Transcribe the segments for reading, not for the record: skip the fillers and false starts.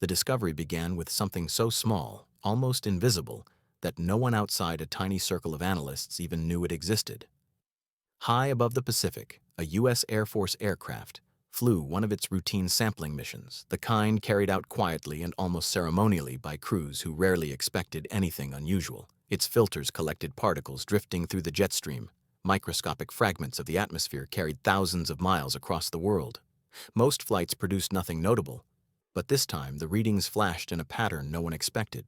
The discovery began with something so small, almost invisible, that no one outside a tiny circle of analysts even knew it existed. High above the Pacific, a U.S. Air Force aircraft flew one of its routine sampling missions, the kind carried out quietly and almost ceremonially by crews who rarely expected anything unusual. Its filters collected particles drifting through the jet stream, microscopic fragments of the atmosphere carried thousands of miles across the world. Most flights produced nothing notable, but this time the readings flashed in a pattern no one expected.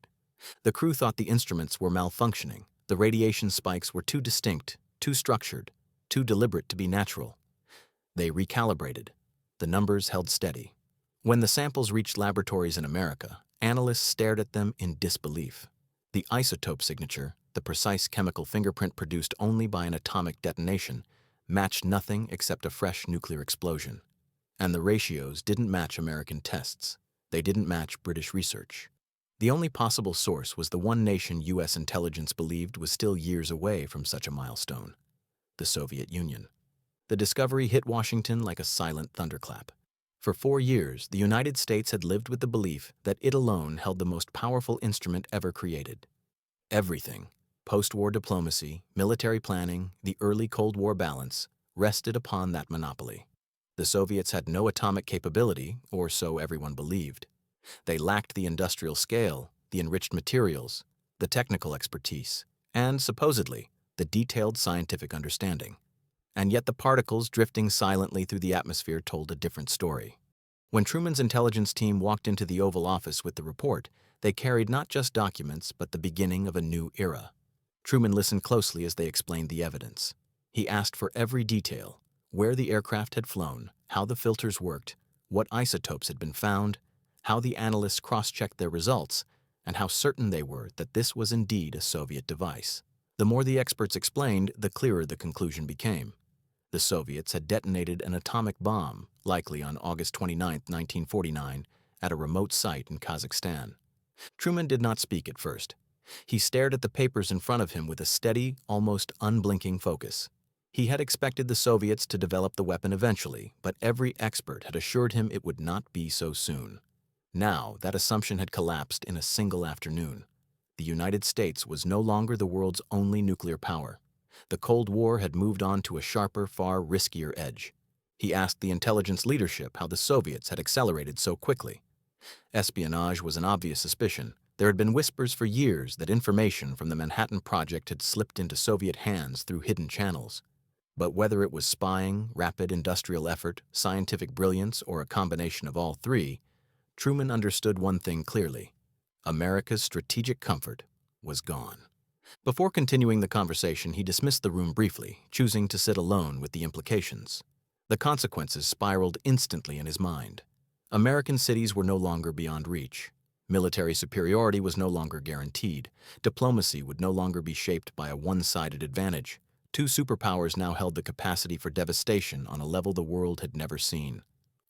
The crew thought the instruments were malfunctioning. The radiation spikes were too distinct, too structured, too deliberate to be natural. They recalibrated. The numbers held steady. When the samples reached laboratories in America, analysts stared at them in disbelief. The isotope signature, the precise chemical fingerprint produced only by an atomic detonation, matched nothing except a fresh nuclear explosion. And the ratios didn't match American tests. They didn't match British research. The only possible source was the one nation U.S. intelligence believed was still years away from such a milestone: the Soviet Union. The discovery hit Washington like a silent thunderclap. For 4 years, the United States had lived with the belief that it alone held the most powerful instrument ever created. Everything, post-war diplomacy, military planning, the early Cold War balance, rested upon that monopoly. The Soviets had no atomic capability, or so everyone believed. They lacked the industrial scale, the enriched materials, the technical expertise, and, supposedly, the detailed scientific understanding. And yet the particles drifting silently through the atmosphere told a different story. When Truman's intelligence team walked into the Oval Office with the report, they carried not just documents, but the beginning of a new era. Truman listened closely as they explained the evidence. He asked for every detail: where the aircraft had flown, how the filters worked, what isotopes had been found, how the analysts cross-checked their results, and how certain they were that this was indeed a Soviet device. The more the experts explained, the clearer the conclusion became. The Soviets had detonated an atomic bomb, likely on August 29, 1949, at a remote site in Kazakhstan. Truman did not speak at first. He stared at the papers in front of him with a steady, almost unblinking focus. He had expected the Soviets to develop the weapon eventually, but every expert had assured him it would not be so soon. Now, that assumption had collapsed in a single afternoon. The United States was no longer the world's only nuclear power. The Cold War had moved on to a sharper, far riskier edge. He asked the intelligence leadership how the Soviets had accelerated so quickly. Espionage was an obvious suspicion. There had been whispers for years that information from the Manhattan Project had slipped into Soviet hands through hidden channels. But whether it was spying, rapid industrial effort, scientific brilliance, or a combination of all three, Truman understood one thing clearly: America's strategic comfort was gone. Before continuing the conversation, he dismissed the room briefly, choosing to sit alone with the implications. The consequences spiraled instantly in his mind. American cities were no longer beyond reach. Military superiority was no longer guaranteed. Diplomacy would no longer be shaped by a one-sided advantage. Two superpowers now held the capacity for devastation on a level the world had never seen.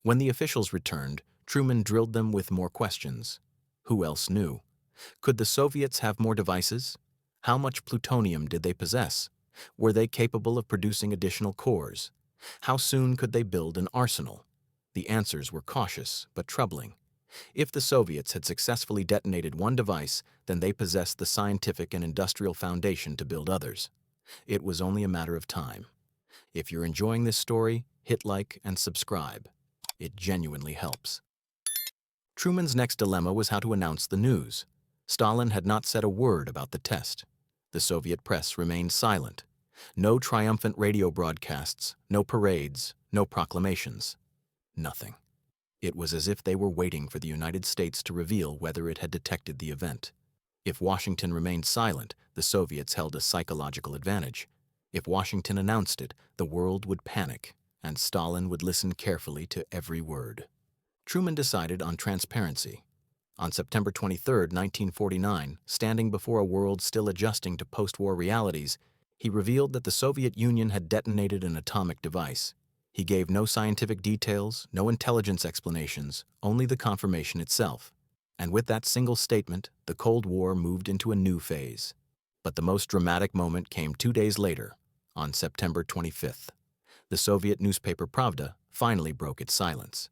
When the officials returned, Truman drilled them with more questions. Who else knew? Could the Soviets have more devices? How much plutonium did they possess? Were they capable of producing additional cores? How soon could they build an arsenal? The answers were cautious but troubling. If the Soviets had successfully detonated one device, then they possessed the scientific and industrial foundation to build others. It was only a matter of time. If you're enjoying this story, hit like and subscribe. It genuinely helps. Truman's next dilemma was how to announce the news. Stalin had not said a word about the test. The Soviet press remained silent. No triumphant radio broadcasts, no parades, no proclamations. Nothing. It was as if they were waiting for the United States to reveal whether it had detected the event. If Washington remained silent, the Soviets held a psychological advantage. If Washington announced it, the world would panic, and Stalin would listen carefully to every word. Truman decided on transparency. On September 23, 1949, standing before a world still adjusting to post-war realities, he revealed that the Soviet Union had detonated an atomic device. He gave no scientific details, no intelligence explanations, only the confirmation itself. And with that single statement, the Cold War moved into a new phase. But the most dramatic moment came 2 days later, on September 25th. The Soviet newspaper Pravda finally broke its silence.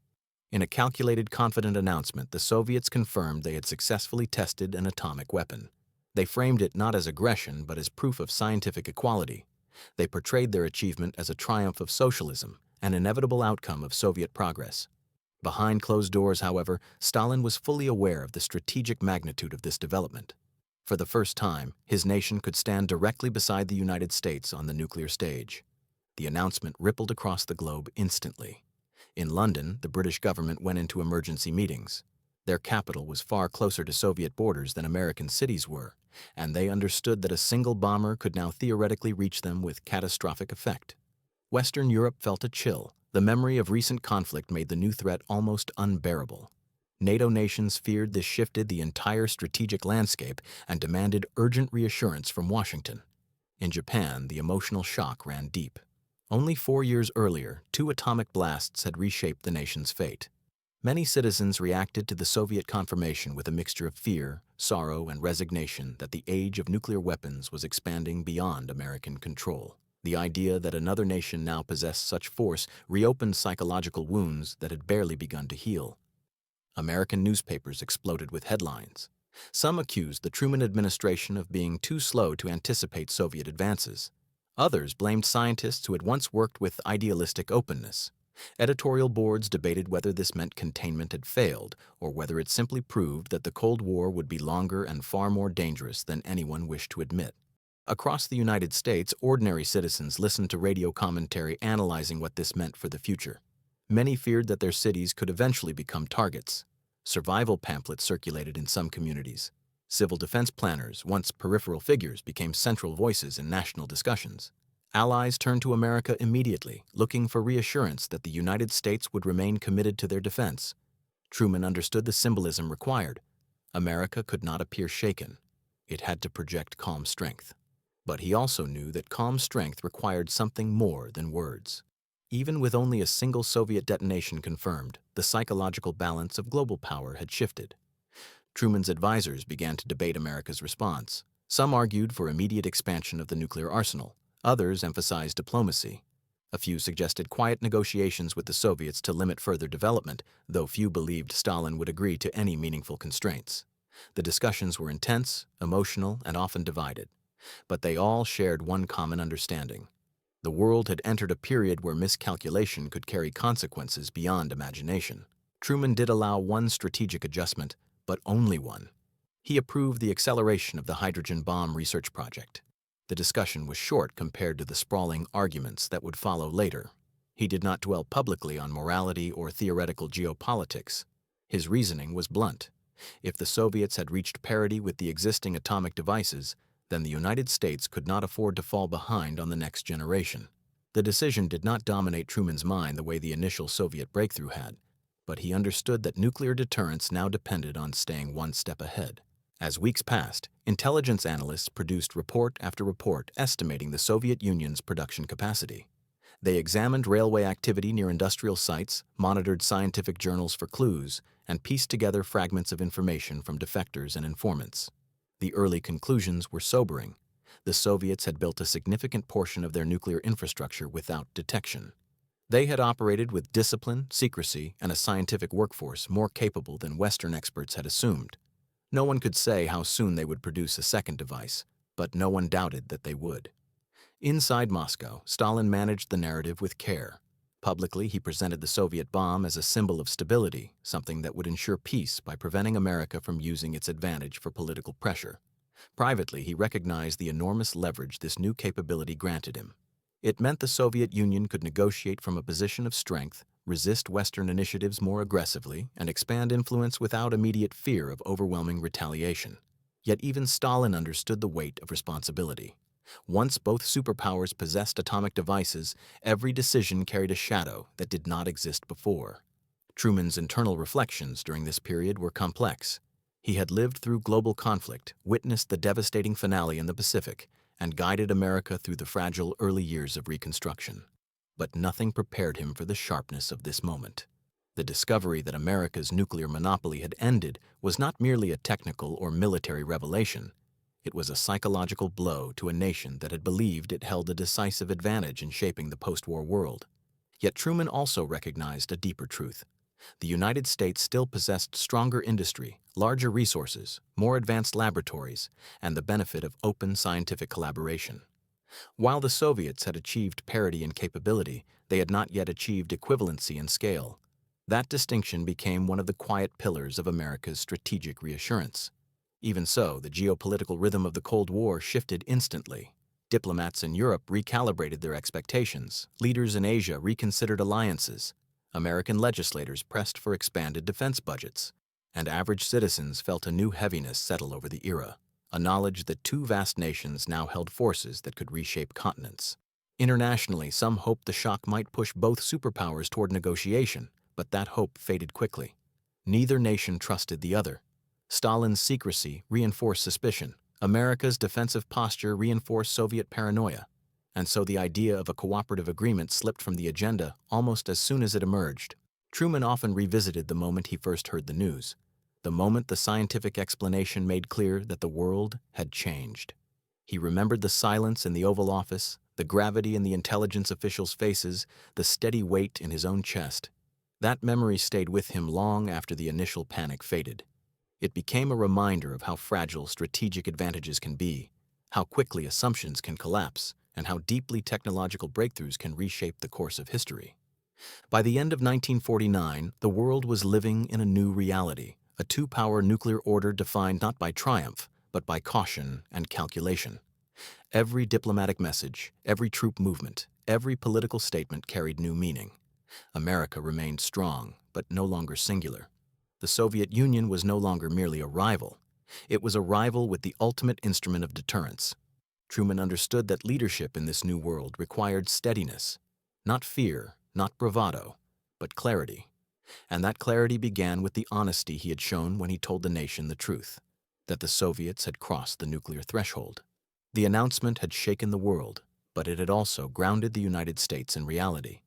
In a calculated, confident announcement, the Soviets confirmed they had successfully tested an atomic weapon. They framed it not as aggression, but as proof of scientific equality. They portrayed their achievement as a triumph of socialism, an inevitable outcome of Soviet progress. Behind closed doors, however, Stalin was fully aware of the strategic magnitude of this development. For the first time, his nation could stand directly beside the United States on the nuclear stage. The announcement rippled across the globe instantly. In London, the British government went into emergency meetings. Their capital was far closer to Soviet borders than American cities were, and they understood that a single bomber could now theoretically reach them with catastrophic effect. Western Europe felt a chill. The memory of recent conflict made the new threat almost unbearable. NATO nations feared this shifted the entire strategic landscape and demanded urgent reassurance from Washington. In Japan, the emotional shock ran deep. Only 4 years earlier, 2 atomic blasts had reshaped the nation's fate. Many citizens reacted to the Soviet confirmation with a mixture of fear, sorrow, and resignation that the age of nuclear weapons was expanding beyond American control. The idea that another nation now possessed such force reopened psychological wounds that had barely begun to heal. American newspapers exploded with headlines. Some accused the Truman administration of being too slow to anticipate Soviet advances. Others blamed scientists who had once worked with idealistic openness. Editorial boards debated whether this meant containment had failed or whether it simply proved that the Cold War would be longer and far more dangerous than anyone wished to admit. Across the United States, ordinary citizens listened to radio commentary analyzing what this meant for the future. Many feared that their cities could eventually become targets. Survival pamphlets circulated in some communities. Civil defense planners, once peripheral figures, became central voices in national discussions. Allies turned to America immediately, looking for reassurance that the United States would remain committed to their defense. Truman understood the symbolism required. America could not appear shaken. It had to project calm strength. But he also knew that calm strength required something more than words. Even with only a single Soviet detonation confirmed, the psychological balance of global power had shifted. Truman's advisors began to debate America's response. Some argued for immediate expansion of the nuclear arsenal. Others emphasized diplomacy. A few suggested quiet negotiations with the Soviets to limit further development, though few believed Stalin would agree to any meaningful constraints. The discussions were intense, emotional, and often divided. But they all shared one common understanding. The world had entered a period where miscalculation could carry consequences beyond imagination. Truman did allow one strategic adjustment, but only one. He approved the acceleration of the hydrogen bomb research project. The discussion was short compared to the sprawling arguments that would follow later. He did not dwell publicly on morality or theoretical geopolitics. His reasoning was blunt. If the Soviets had reached parity with the existing atomic devices, then the United States could not afford to fall behind on the next generation. The decision did not dominate Truman's mind the way the initial Soviet breakthrough had, but he understood that nuclear deterrence now depended on staying one step ahead. As weeks passed, intelligence analysts produced report after report estimating the Soviet Union's production capacity. They examined railway activity near industrial sites, monitored scientific journals for clues, and pieced together fragments of information from defectors and informants. The early conclusions were sobering. The Soviets had built a significant portion of their nuclear infrastructure without detection. They had operated with discipline, secrecy, and a scientific workforce more capable than Western experts had assumed. No one could say how soon they would produce a second device, but no one doubted that they would. Inside Moscow, Stalin managed the narrative with care. Publicly, he presented the Soviet bomb as a symbol of stability, something that would ensure peace by preventing America from using its advantage for political pressure. Privately, he recognized the enormous leverage this new capability granted him. It meant the Soviet Union could negotiate from a position of strength, resist Western initiatives more aggressively, and expand influence without immediate fear of overwhelming retaliation. Yet even Stalin understood the weight of responsibility. Once both superpowers possessed atomic devices, every decision carried a shadow that did not exist before. Truman's internal reflections during this period were complex. He had lived through global conflict, witnessed the devastating finale in the Pacific, and guided America through the fragile early years of Reconstruction. But nothing prepared him for the sharpness of this moment. The discovery that America's nuclear monopoly had ended was not merely a technical or military revelation. It was a psychological blow to a nation that had believed it held a decisive advantage in shaping the post-war world. Yet Truman also recognized a deeper truth. The United States still possessed stronger industry, larger resources, more advanced laboratories, and the benefit of open scientific collaboration. While the Soviets had achieved parity in capability, they had not yet achieved equivalency in scale. That distinction became one of the quiet pillars of America's strategic reassurance. Even so, the geopolitical rhythm of the Cold War shifted instantly. Diplomats in Europe recalibrated their expectations, leaders in Asia reconsidered alliances, American legislators pressed for expanded defense budgets, and average citizens felt a new heaviness settle over the era, a knowledge that two vast nations now held forces that could reshape continents. Internationally, some hoped the shock might push both superpowers toward negotiation, but that hope faded quickly. Neither nation trusted the other. Stalin's secrecy reinforced suspicion. America's defensive posture reinforced Soviet paranoia. And so the idea of a cooperative agreement slipped from the agenda almost as soon as it emerged. Truman often revisited the moment he first heard the news, the moment the scientific explanation made clear that the world had changed. He remembered the silence in the Oval Office, the gravity in the intelligence officials' faces, the steady weight in his own chest. That memory stayed with him long after the initial panic faded. It became a reminder of how fragile strategic advantages can be, how quickly assumptions can collapse, and how deeply technological breakthroughs can reshape the course of history. By the end of 1949, the world was living in a new reality, a two-power nuclear order defined not by triumph, but by caution and calculation. Every diplomatic message, every troop movement, every political statement carried new meaning. America remained strong, but no longer singular. The Soviet Union was no longer merely a rival. It was a rival with the ultimate instrument of deterrence. Truman understood that leadership in this new world required steadiness, not fear, not bravado, but clarity. And that clarity began with the honesty he had shown when he told the nation the truth, that the Soviets had crossed the nuclear threshold. The announcement had shaken the world, but it had also grounded the United States in reality.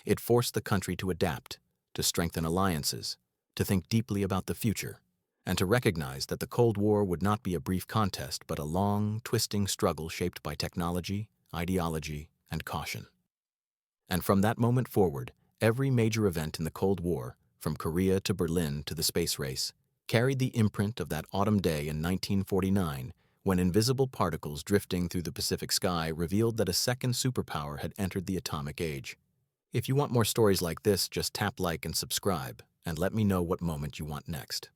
It forced the country to adapt, to strengthen alliances, to think deeply about the future, and to recognize that the Cold War would not be a brief contest but a long, twisting struggle shaped by technology, ideology, and caution. And from that moment forward, every major event in the Cold War, from Korea to Berlin to the space race, carried the imprint of that autumn day in 1949 when invisible particles drifting through the Pacific sky revealed that a second superpower had entered the atomic age. If you want more stories like this, just tap like and subscribe, and let me know what moment you want next.